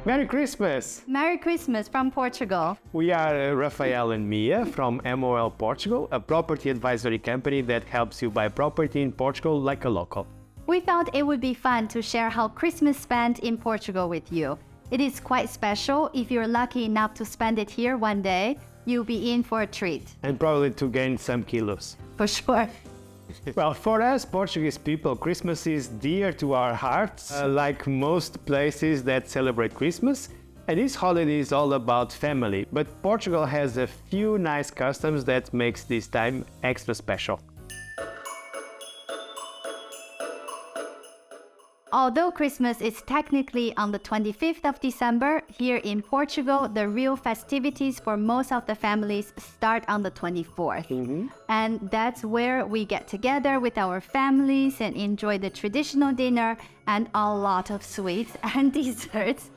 Merry Christmas! Merry Christmas from Portugal. We are Rafael and Mia from MOL Portugal, a property advisory company that helps you buy property in Portugal like a local. We thought it would be fun to share how Christmas spent in Portugal with you. It is quite special. If you're lucky enough to spend it here one day, you'll be in for a treat. And probably to gain some kilos. For sure. Well, for us Portuguese people, Christmas is dear to our hearts, like most places that celebrate Christmas. And this holiday is all about family, but Portugal has a few nice customs that makes this time extra special. Although Christmas is technically on the 25th of December, here in Portugal, the real festivities for most of the families start on the 24th. And that's where we get together with our families and enjoy the traditional dinner and a lot of sweets and desserts.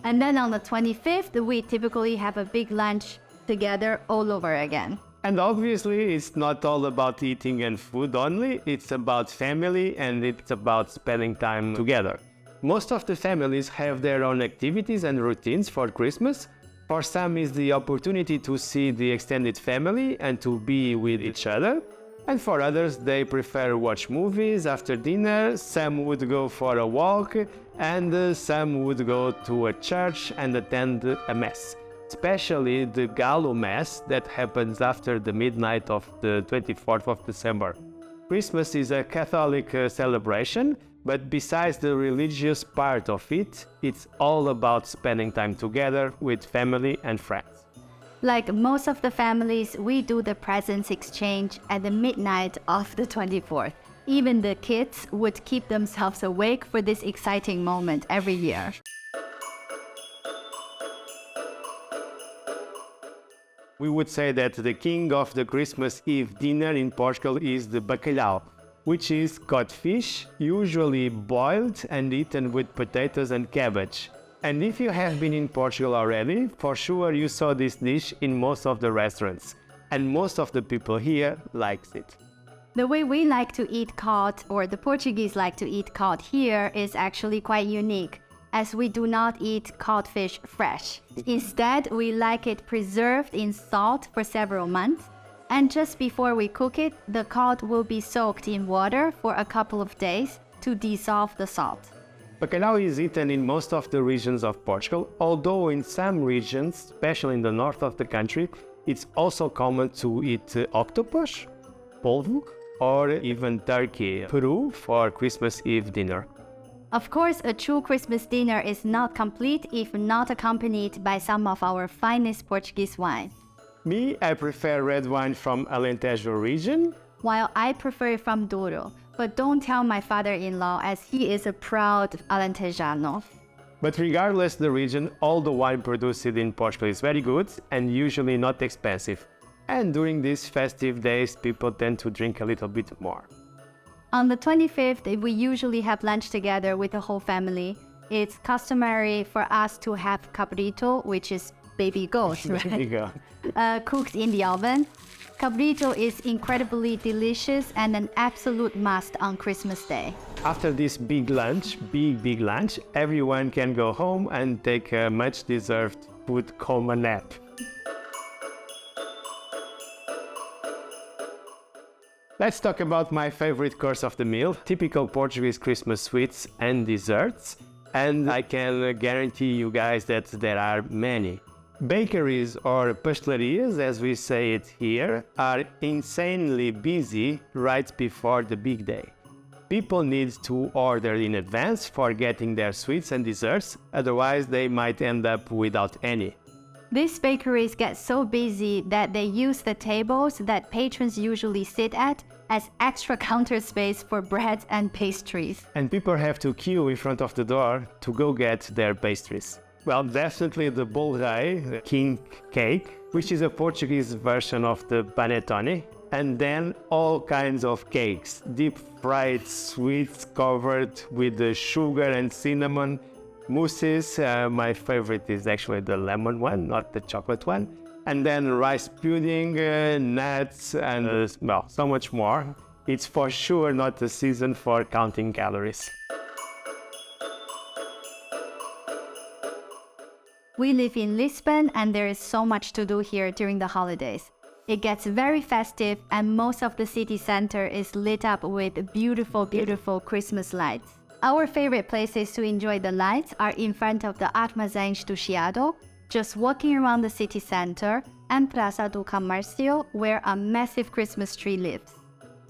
And then on the 25th, we typically have a big lunch together all over again. And obviously, it's not all about eating and food only, it's about family and it's about spending time together. Most of the families have their own activities and routines for Christmas. For some, it's the opportunity to see the extended family and to be with each other. And for others, they prefer watch movies after dinner, some would go for a walk, and some would go to a church and attend a mass. Especially the Galo Mass that happens after the midnight of the 24th of December. Christmas is a Catholic celebration, but besides the religious part of it, it's all about spending time together with family and friends. Like most of the families, we do the presents exchange at the midnight of the 24th. Even the kids would keep themselves awake for this exciting moment every year. We would say that the king of the Christmas Eve dinner in Portugal is the bacalhau, which is cod fish, usually boiled and eaten with potatoes and cabbage. And if you have been in Portugal already, for sure you saw this dish in most of the restaurants. And most of the people here likes it. The way we like to eat cod, or the Portuguese like to eat cod here, is actually quite unique, as we do not eat codfish fresh. Instead, we like it preserved in salt for several months, and just before we cook it, the cod will be soaked in water for a couple of days to dissolve the salt. Bacalhau is eaten in most of the regions of Portugal, although in some regions, especially in the north of the country, it's also common to eat octopus, polvo, or even turkey, peru, for Christmas Eve dinner. Of course, a true Christmas dinner is not complete if not accompanied by some of our finest Portuguese wine. Me, I prefer red wine from Alentejo region. While I prefer it from Douro, but don't tell my father-in-law as he is a proud Alentejano. But regardless the region, all the wine produced in Portugal is very good and usually not expensive. And during these festive days, people tend to drink a little bit more. On the 25th, we usually have lunch together with the whole family. It's customary for us to have cabrito, which is baby goat, right? There you go. Cooked in the oven. Cabrito is incredibly delicious and an absolute must on Christmas Day. After this big lunch, everyone can go home and take a much-deserved food coma nap. Let's talk about my favorite course of the meal, typical Portuguese Christmas sweets and desserts. And I can guarantee you guys that there are many. Bakeries or pastelarias, as we say it here, are insanely busy right before the big day. People need to order in advance for getting their sweets and desserts, otherwise they might end up without any. These bakeries get so busy that they use the tables that patrons usually sit at as extra counter space for breads and pastries. And people have to queue in front of the door to go get their pastries. Well, definitely the bolo rei, the king cake, which is a Portuguese version of the panettone, and then all kinds of cakes, deep fried sweets covered with the sugar and cinnamon, mousses. My favorite is actually the lemon one, not the chocolate one. And then rice pudding, nuts, and well, so much more. It's for sure not a season for counting calories. We live in Lisbon and there is so much to do here during the holidays. It gets very festive and most of the city center is lit up with beautiful, beautiful Christmas lights. Our favorite places to enjoy the lights are in front of the Armazéns do Chiado, just walking around the city center, and Praça do Comércio, where a massive Christmas tree lives.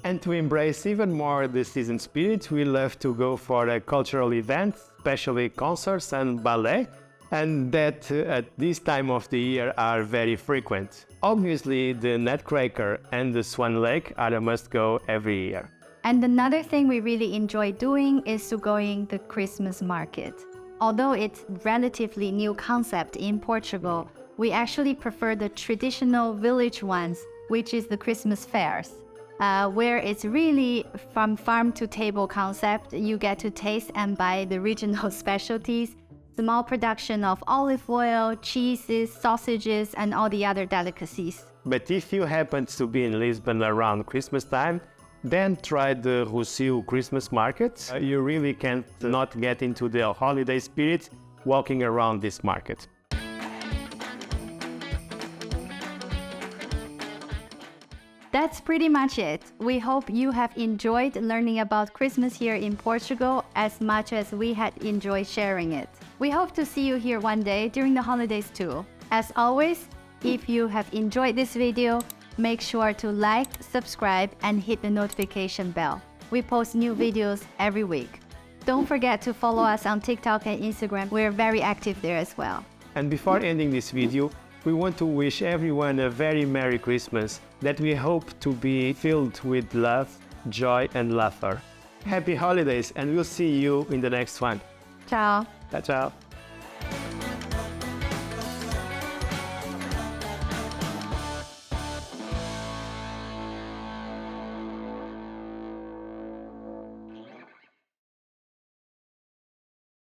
And to embrace even more the season spirit, we love to go for a cultural events, especially concerts and ballet, and that at this time of the year are very frequent. Obviously, the Nutcracker and the Swan Lake are a must-go every year. And another thing we really enjoy doing is to going the Christmas market. Although it's relatively new concept in Portugal, we actually prefer the traditional village ones, which is the Christmas fairs, where it's really from farm to table concept. You get to taste and buy the regional specialties, small production of olive oil, cheeses, sausages, and all the other delicacies. But if you happen to be in Lisbon around Christmas time, then try the Rocio Christmas market. You really can't not get into the holiday spirit walking around this market. That's pretty much it. We hope you have enjoyed learning about Christmas here in Portugal as much as we had enjoyed sharing it. We hope to see you here one day during the holidays too. As always, if you have enjoyed this video, make sure to like, subscribe, and hit the notification bell. We post new videos every week. Don't forget to follow us on TikTok and Instagram. We're very active there as well. And before ending this video, we want to wish everyone a very Merry Christmas that we hope to be filled with love, joy, and laughter. Happy holidays, and we'll see you in the next one. Ciao. Ciao, ciao.